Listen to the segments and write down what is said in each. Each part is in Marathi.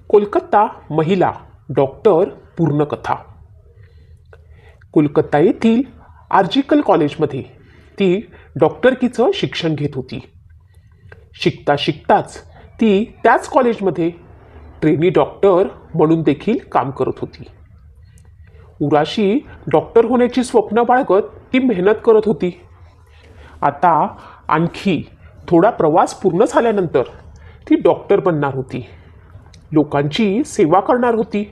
कोलकाता महिला डॉक्टर पूर्णकथा. कोलकाता येथील आर्जिकल कॉलेजमध्ये ती डॉक्टरकीचं शिक्षण घेत होती. शिकता शिकताच ती त्याच कॉलेजमध्ये ट्रेनी डॉक्टर म्हणून देखील काम करत होती. उराशी डॉक्टर होण्याची स्वप्न बाळगत ती मेहनत करत होती. आता आणखी थोडा प्रवास पूर्ण झाल्यानंतर ती डॉक्टर बनणार होती. लोकांची सेवा करणार होती.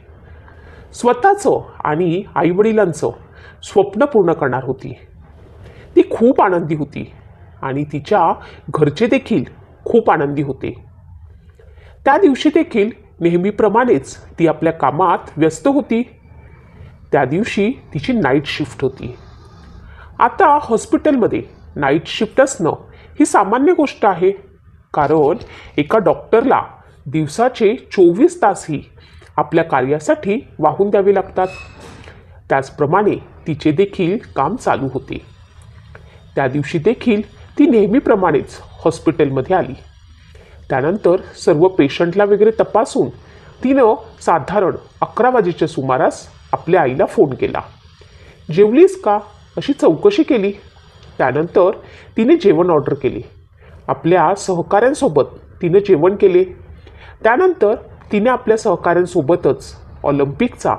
स्वतःचं आणि आईवडिलांचं स्वप्न पूर्ण करणार होती. ती खूप आनंदी होती आणि तिच्या घरचे देखील खूप आनंदी होते. त्या दिवशी देखील नेहमीप्रमाणेच ती आपल्या कामात व्यस्त होती. त्या दिवशी तिची नाईट शिफ्ट होती. आता हॉस्पिटलमध्ये नाईट शिफ्ट असणं ही सामान्य गोष्ट आहे, कारण एका डॉक्टरला दिवसाचे 24 तासही आपल्या कार्यासाठी वाहून द्यावे लागतात. त्याचप्रमाणे तिचे देखील काम चालू होते. त्या दिवशी देखील ती नेहमीप्रमाणेच हॉस्पिटलमध्ये आली. त्यानंतर सर्व पेशंटला वगैरे तपासून तिनं साधारण 11 वाजेच्या सुमारास आपल्या आईला फोन केला. जेवलीस का अशी चौकशी केली. त्यानंतर तिने जेवण ऑर्डर केले. आपल्या सहकाऱ्यांसोबत तिने जेवण केले. त्यानंतर तिने आपल्या सहकाऱ्यांसोबतच ऑलिम्पिकचा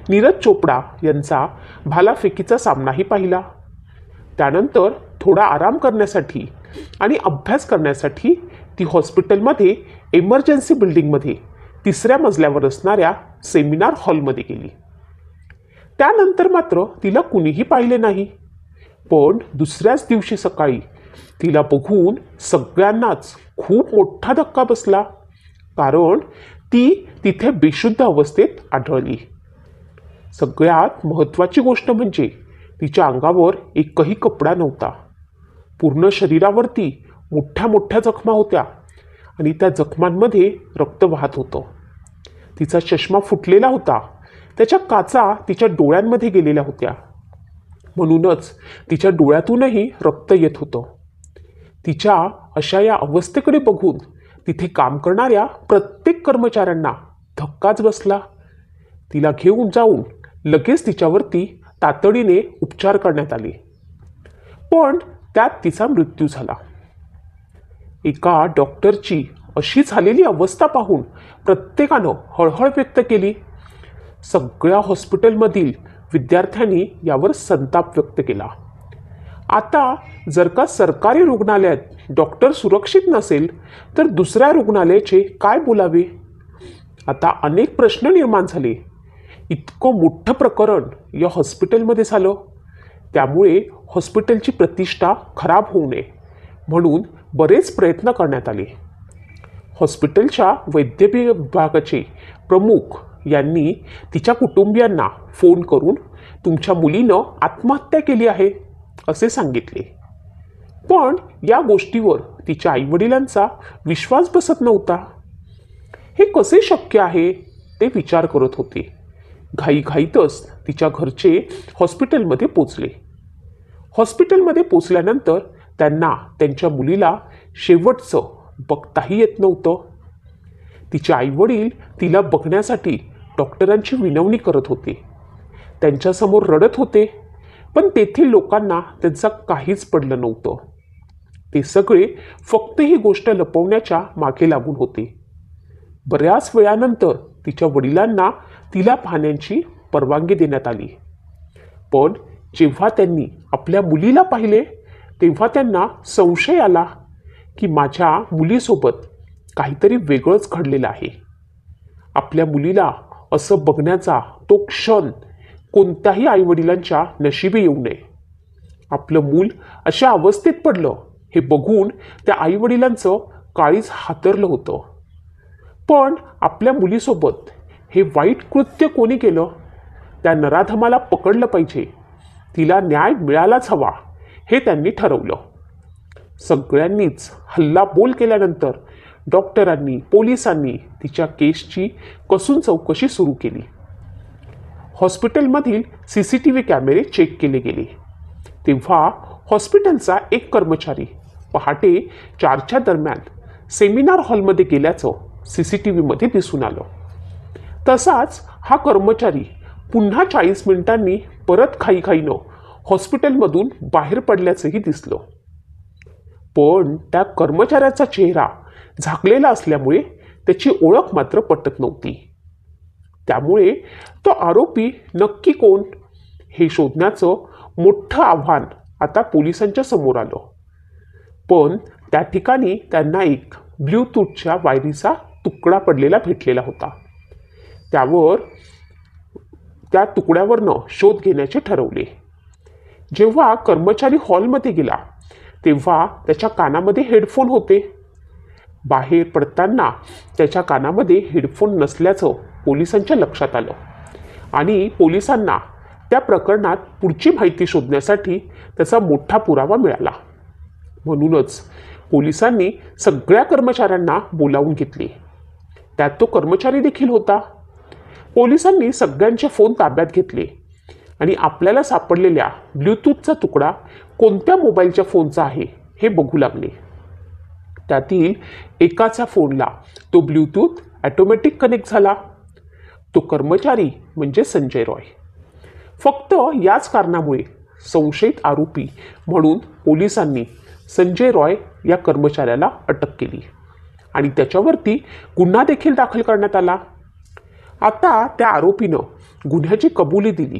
नीरज चोपडा यांचा भालाफेकीचा सामनाही पाहिला. त्यानंतर थोडा आराम करण्यासाठी आणि अभ्यास करण्यासाठी ती हॉस्पिटलमध्ये इमर्जन्सी बिल्डिंगमध्ये 3ऱ्या मजल्यावर असणाऱ्या सेमिनार हॉलमध्ये गेली. त्यानंतर मात्र तिला कुणीही पाहिले नाही. पण दुसऱ्याच दिवशी सकाळी तिला बघून सगळ्यांनाच खूप मोठा धक्का बसला, कारण ती तिथे बेशुद्ध अवस्थेत आढळली. सगळ्यात महत्त्वाची गोष्ट म्हणजे तिच्या अंगावर एकही कपडा नव्हता. पूर्ण शरीरावरती मोठ्या मोठ्या जखमा होत्या आणि त्या जखमांमध्ये रक्त वाहत होतं. तिचा चष्मा फुटलेला होता. त्याच्या काचा तिच्या डोळ्यांमध्ये गेलेल्या होत्या. म्हणूनच तिच्या डोळ्यातूनही रक्त येत होतं. तिच्या अशा या अवस्थेकडे बघून तिथे काम करणाऱ्या प्रत्येक कर्मचाऱ्यांना धक्काच बसला. तिला घेऊन जाऊन लगेच तिच्यावरती तातडीने उपचार करण्यात आले. पण त्यात तिचा मृत्यू झाला. एका डॉक्टरची अशी झालेली अवस्था पाहून प्रत्येकानं हळहळ व्यक्त केली. सगळ्या हॉस्पिटलमधील विद्यार्थ्यांनी यावर संताप व्यक्त केला. आता जर का सरकारी रुग्णालयात डॉक्टर सुरक्षित नसेल तर दुसऱ्या रुग्णालयाचे काय बोलावे. आता अनेक प्रश्न निर्माण झाले. इतकं मोठं प्रकरण या हॉस्पिटलमध्ये झालं. त्यामुळे हॉस्पिटलची प्रतिष्ठा खराब होऊ नये म्हणून बरेच प्रयत्न करण्यात आले. हॉस्पिटलच्या वैद्यकीय विभागाचे प्रमुख यांनी तिच्या कुटुंबियांना फोन करून तुमच्या मुलीनं आत्महत्या केली आहे असे सांगितले. पण या गोष्टीवर तिच्या आईवडिलांचा विश्वास बसत नव्हता. हे कसे शक्य आहे ते विचार करत होते. घाईघाईतच तिच्या घरचे हॉस्पिटलमध्ये पोचले. हॉस्पिटलमध्ये पोचल्यानंतर त्यांना त्यांच्या मुलीला शेवटचं बघताही येत नव्हतं. तिचे आईवडील तिला बघण्यासाठी डॉक्टरांची विनवणी करत होते. त्यांच्यासमोर रडत होते. पण तेथील लोकांना त्यांचा काहीच पडलं नव्हतं. ते सगळे फक्त ही गोष्ट लपवण्याच्या मागे लागून होते. बऱ्याच वेळानंतर तिच्या वडिलांना तिला पाहण्याची परवानगी देण्यात आली. पण जेव्हा त्यांनी आपल्या मुलीला पाहिले तेव्हा त्यांना संशय आला की माझ्या मुलीसोबत काहीतरी वेगळंच घडलेलं आहे. आपल्या मुलीला असं बघण्याचा तो क्षण कोणत्याही आईवडिलांच्या नशिबी येऊ नये. आपलं मूल अशा अवस्थेत पडलं हे बघून त्या आईवडिलांचं काळीज हातरलं होतं. पण आपल्या मुलीसोबत हे वाईट कृत्य कोणी केलं? त्या नराधमाला पकडलं पाहिजे. तिला न्याय मिळालाच हवा हे त्यांनी ठरवलं. सगळ्यांनीच हल्लाबोल केल्यानंतर डॉक्टरांनी पोलिसांनी तिच्या केसची कसून चौकशी सुरू केली. हॉस्पिटलमधील CCTV कॅमेरे चेक केले गेले. तेव्हा हॉस्पिटलचा एक कर्मचारी पहाटे 4च्या दरम्यान सेमिनार हॉलमध्ये गेल्याचं CCTVमध्ये दिसून आलं. तसाच हा कर्मचारी पुन्हा 40 मिनिटांनी परत खाईखाईनं हॉस्पिटलमधून बाहेर पडल्याचंही दिसलं. पण त्या कर्मचाऱ्याचा चेहरा झाकलेला असल्यामुळे त्याची ओळख मात्र पटत नव्हती. त्यामुळे तो आरोपी नक्की कोण हे शोधण्याचं मोठं आव्हान आता पोलिसांच्या समोर आलं. पण त्या ठिकाणी त्यांना एक ब्लूटूथच्या वायरीचा तुकडा पडलेला भेटलेला होता. त्या तुकड्यावरनं शोध घेण्याचे ठरवले. जेव्हा कर्मचारी हॉलमध्ये गेला तेव्हा त्याच्या कानामध्ये हेडफोन होते. बाहेर पडताना त्याच्या कानामध्ये हेडफोन नसल्याचं पोलिसांच्या लक्षात आलं आणि पोलिसांना त्या प्रकरणात पुढची माहिती शोधण्यासाठी त्याचा मोठा पुरावा मिळाला. म्हणूनच पोलिसांनी सगळ्या कर्मचाऱ्यांना बोलावून घेतले. त्यात तो कर्मचारी देखील होता. पोलिसांनी सगळ्यांचे फोन ताब्यात घेतले आणि आपल्याला सापडलेल्या ब्लूटूथचा तुकडा कोणत्या मोबाईलच्या फोनचा आहे हे बघू लागले. त्यातील एकाच्या फोनला तो ब्लूटूथ ऑटोमॅटिक कनेक्ट झाला. तो कर्मचारी म्हणजे संजय रॉय. फक्त याच कारणामुळे संशयित आरोपी म्हणून पोलिसांनी संजय रॉय या कर्मचाऱ्याला अटक केली आणि त्याच्यावरती गुन्हा देखील दाखल करण्यात आला. आता त्या आरोपीनं गुन्ह्याची कबुली दिली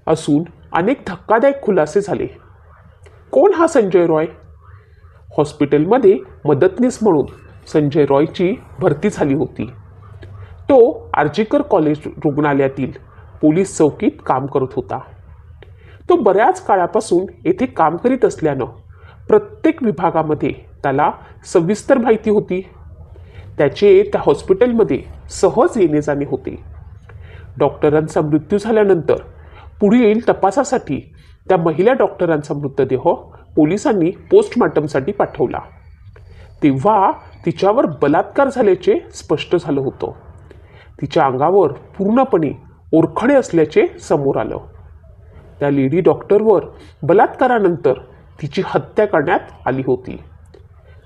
असून अनेक धक्कादायक खुलासे झाले. कोण हा संजय रॉय? हॉस्पिटलमध्ये मदतनीस म्हणून संजय रॉयची भरती झाली होती. तो आर्जीकर कॉलेज रुग्णालयातील पोलीस चौकीत काम करत होता. तो बऱ्याच काळापासून येथे काम करीत असल्यानं प्रत्येक विभागामध्ये त्याला सविस्तर माहिती होती. त्याचे त्या हॉस्पिटलमध्ये सहज येणे जाणे होते. डॉक्टरांचा मृत्यू झाल्यानंतर पुढील तपासासाठी त्या महिला डॉक्टरांचा मृतदेह पोलिसांनी पोस्टमॉर्टमसाठी पाठवला. तेव्हा तिच्यावर बलात्कार झाल्याचे स्पष्ट झालं होतं. तिच्या अंगावर पूर्णपणे ओरखडे असल्याचे समोर आलं. त्या लेडी डॉक्टरवर बलात्कारानंतर तिची हत्या करण्यात आली होती.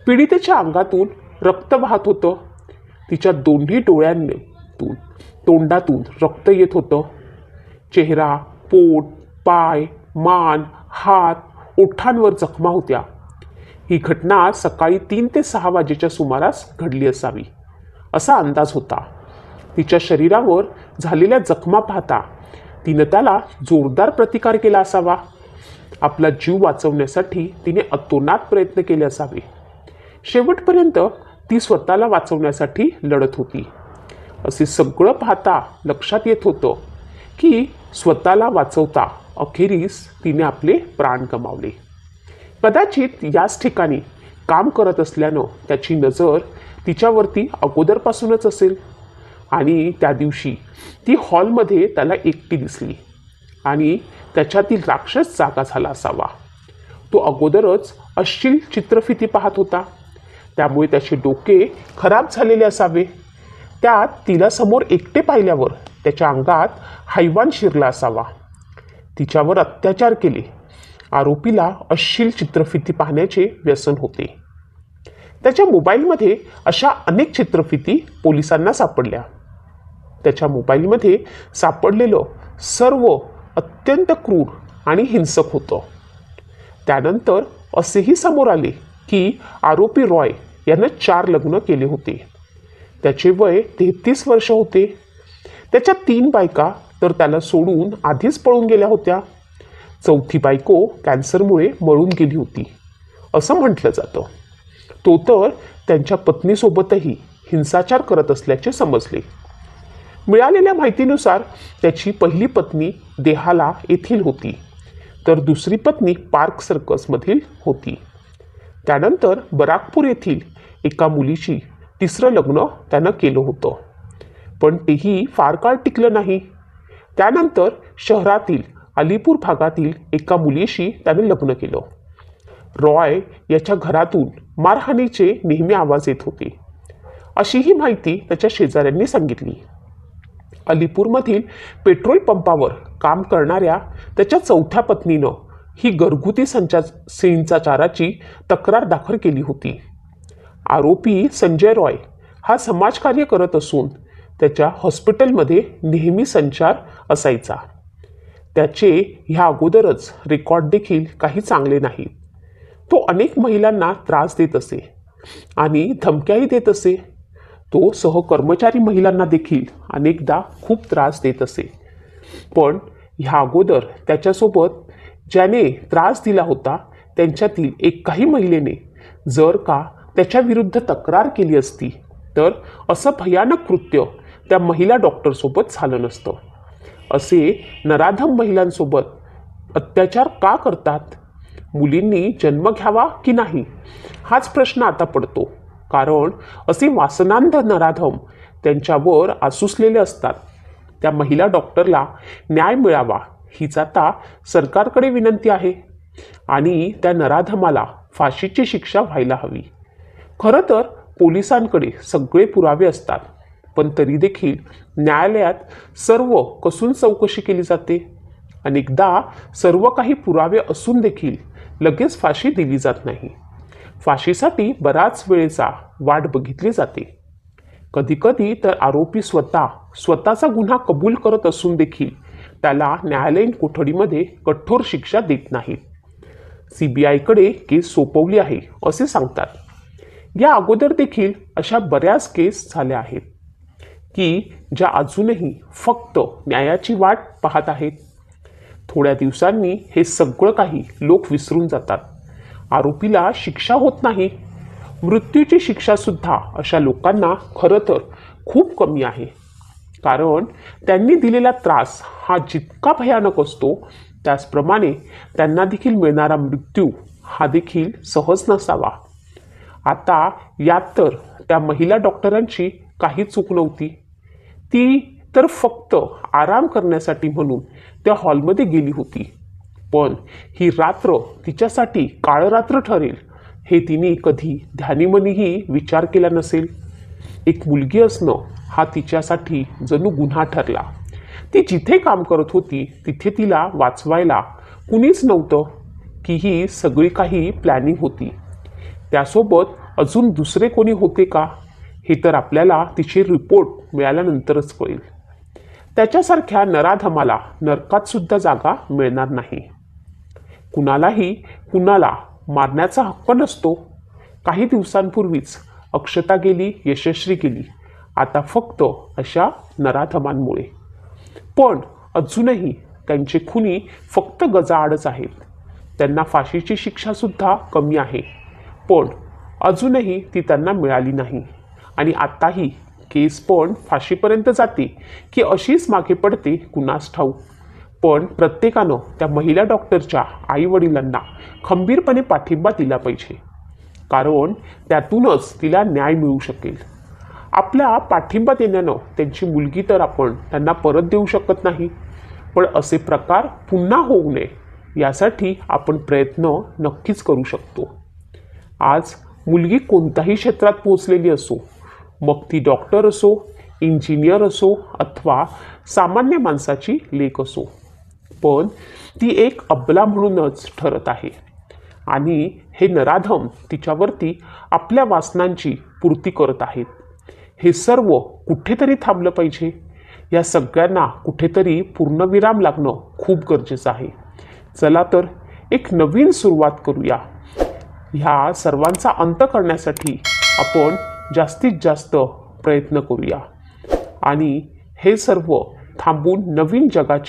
पीडितेच्या अंगातून रक्त वाहत होतं. तिच्या दोन्ही डोळ्यांतून तोंडातून रक्त येत होतं. चेहरा, पोट, पाय, मान, हात, ओठांवर जखमा होत्या. ही घटना सकाळी 3 ते 6 वाजेच्या सुमारास घडली असावी असा अंदाज होता. तिच्या शरीरावर झालेल्या जखमा पाहता तिनं त्याला जोरदार प्रतिकार केला असावा. आपला जीव वाचवण्यासाठी तिने अतोनात प्रयत्न केले असावे. शेवटपर्यंत ती स्वतःला वाचवण्यासाठी लढत होती. असे सगळं पाहता लक्षात येत होतं की स्वतःला वाचवता अखेरीस तिने आपले प्राण गमावले. कदाचित याच ठिकाणी काम करत असल्यानं त्याची नजर तिच्यावरती अगोदरपासूनच असेल आणि त्या दिवशी ती हॉलमध्ये त्याला एकटी दिसली आणि त्याच्यातील राक्षस जागा झाला असावा. तो अगोदरच अश्लील चित्रफिती पाहत होता. त्यामुळे त्याचे डोके खराब झालेले असावे. त्यात तिला समोर एकटे पाहिल्यावर त्याच्या अंगात हैवान शिरला असावा. तिच्यावर अत्याचार केले. आरोपीला अश्लील चित्रफिती पाहण्याचे व्यसन होते. त्याच्या मोबाईलमध्ये अशा अनेक चित्रफिती पोलिसांना सापडल्या. त्याच्या मोबाईलमध्ये सापडलेलं सर्व अत्यंत क्रूर आणि हिंसक होतं. त्यानंतर असेही समोर आले की आरोपी रॉय यानं 4 लग्न केले होते. त्याचे वय 33 वर्ष होते. त्याच्या 3 बायका तर त्याला सोडून आधीच पळून गेल्या होत्या. 4थी बायको कॅन्सरमुळे मरून गेली होती असं म्हटलं जातं. तो तर त्यांच्या पत्नीसोबतही हिंसाचार करत असल्याचे समजले. मिळालेल्या माहितीनुसार त्याची पहिली पत्नी देहाला येथील होती तर दुसरी पत्नी पार्क सर्कसमधील होती. त्यानंतर बराकपूर येथील एका मुलीशी 3रं लग्न त्यानं केलं होतं. पण तेही फार काळ टिकलं नाही. त्यानंतर शहरातील अलीपूर भागातील एका मुलीशी त्याने लग्न केलं. रॉय याच्या घरातून मारहाणीचे नेहमी आवाज येत होते अशीही माहिती त्याच्या शेजाऱ्यांनी सांगितली. अलीपूरमधील पेट्रोल पंपावर काम करणाऱ्या त्याच्या 4थ्या पत्नीनं ही घरगुती हिंसाचाराची तक्रार दाखल केली होती. आरोपी संजय रॉय हा समाजकार्य करत असून त्याच्या हॉस्पिटलमध्ये नेहमी संचार असायचा. त्याचे ह्या अगोदरच रेकॉर्ड देखील काही चांगले नाहीत. तो अनेक महिलांना त्रास देत असे आणि धमक्याही देत असे. तो सहकर्मचारी महिलांना देखील अनेकदा खूप त्रास देत असे. पण ह्या अगोदर त्याच्यासोबत ज्याने त्रास दिला होता त्यांच्यातील एकाही महिलेने जर का त्याच्या विरुद्ध तक्रार केली असती तर असं भयानक कृत्य त्या महिला डॉक्टरसोबत झालं नसतं. असे नराधम महिलांसोबत अत्याचार का करतात? मुलींनी जन्म घ्यावा की नाही हाच प्रश्न आता पडतो. कारण असे वासनांध नराधम त्यांच्यावर आसुसलेले असतात. त्या महिला डॉक्टरला न्याय मिळावा हीच आता सरकारकडे विनंती आहे आणि त्या नराधमाला फाशीची शिक्षा व्हायला हवी. खरं तर पोलिसांकडे सगळे पुरावे असतात, पण तरी देखील न्यायालयात सर्व कसून चौकशी केली जाते. अनेकदा सर्व काही पुरावे असून देखील लगेच फाशी दिली जात नाही. फाशीसाठी बराच वेळेचा वाट बघितली जाते. कधीकधी तर आरोपी स्वतःचा गुन्हा कबूल करत असून देखील त्याला न्यायालयीन कोठडीमध्ये कठोर शिक्षा देत नाहीत. CBIकडे केस सोपवली आहे असे सांगतात. या अगोदर देखील अशा बऱ्याच केस झाल्या आहेत की ज्या अजूनही फक्त न्यायाची वाट पाहत आहेत. थोड्या दिवसांनी हे सगळं काही लोक विसरून जातात. आरोपीला शिक्षा होत नाही. मृत्यूची शिक्षा सुद्धा अशा लोकांना खरं तर खूप कमी आहे. कारण त्यांनी दिलेला त्रास हा जितका भयानक असतो त्याचप्रमाणे त्यांना देखील मिळणारा मृत्यू हा देखील सहज नसावा. आता यात तर त्या महिला डॉक्टरांची काही चूक नव्हती. ती तर फक्त आराम करण्यासाठी म्हणून त्या हॉलमध्ये गेली होती. पण ही रात्र तिच्यासाठी काळरात्र ठरेल हे तिने कधी ध्यानीमनीही विचार केला नसेल. एक मुलगी असणं हा तिच्यासाठी जणू गुन्हा ठरला. ती जिथे काम करत होती तिथे तिला वाचवायला कुणीच नव्हतं की ही सगळी काही प्लॅनिंग होती. त्यासोबत अजून दुसरे कोणी होते का हे तर आपल्याला तिचे रिपोर्ट मिळाल्यानंतरच कळेल. त्याच्यासारख्या नराधमाला नरकात सुद्धा जागा मिळणार नाही. कुणालाही कुणाला मारण्याचा हक्क नसतो. काही दिवसांपूर्वीच अक्षता गेली, यशस्वी गेली, आता फक्त अशा नराधमांमुळे. पण अजूनही त्यांचे खुनी फक्त गजाआडच आहेत. त्यांना फाशीची शिक्षा सुद्धा कमी आहे, पण अजूनही ती त्यांना मिळाली नाही. आणि आताही केस पण फाशीपर्यंत जाते की अशीच मागे पडते कुणास ठाऊक. पण प्रत्येकानं त्या महिला डॉक्टरच्या आईवडिलांना खंबीरपणे पाठिंबा दिला पाहिजे, कारण त्यातूनच तिला न्याय मिळू शकेल. आपला पाठिंबा देण्यानं त्यांची मुलगी तर आपण त्यांना परत देऊ शकत नाही, पण असे प्रकार पुन्हा होऊ नये यासाठी आपण प्रयत्न नक्कीच करू शकतो. आज मुलगी कोणत्याही क्षेत्रात पोहोचलेली असो, मग ती डॉक्टर असो, इंजिनियर असो अथवा सामान्य माणसाची लेक असो, पण ती एक अबला म्हणूनच ठरत आहे. आणि हे नराधम तिच्यावरती आपल्या वासनांची पूर्ती करत आहेत. हे सर्व कुठेतरी थांबलं पाहिजे. या सगळ्यांना कुठेतरी पूर्णविराम लागणं खूप गरजेचं आहे. चला तर एक नवीन सुरुवात करूया. ह्या सर्वांचा अंत करण्यासाठी आपण जास्तीत जास्त प्रयत्न करूया आणि हे सर्व थांबून नवीन जगाची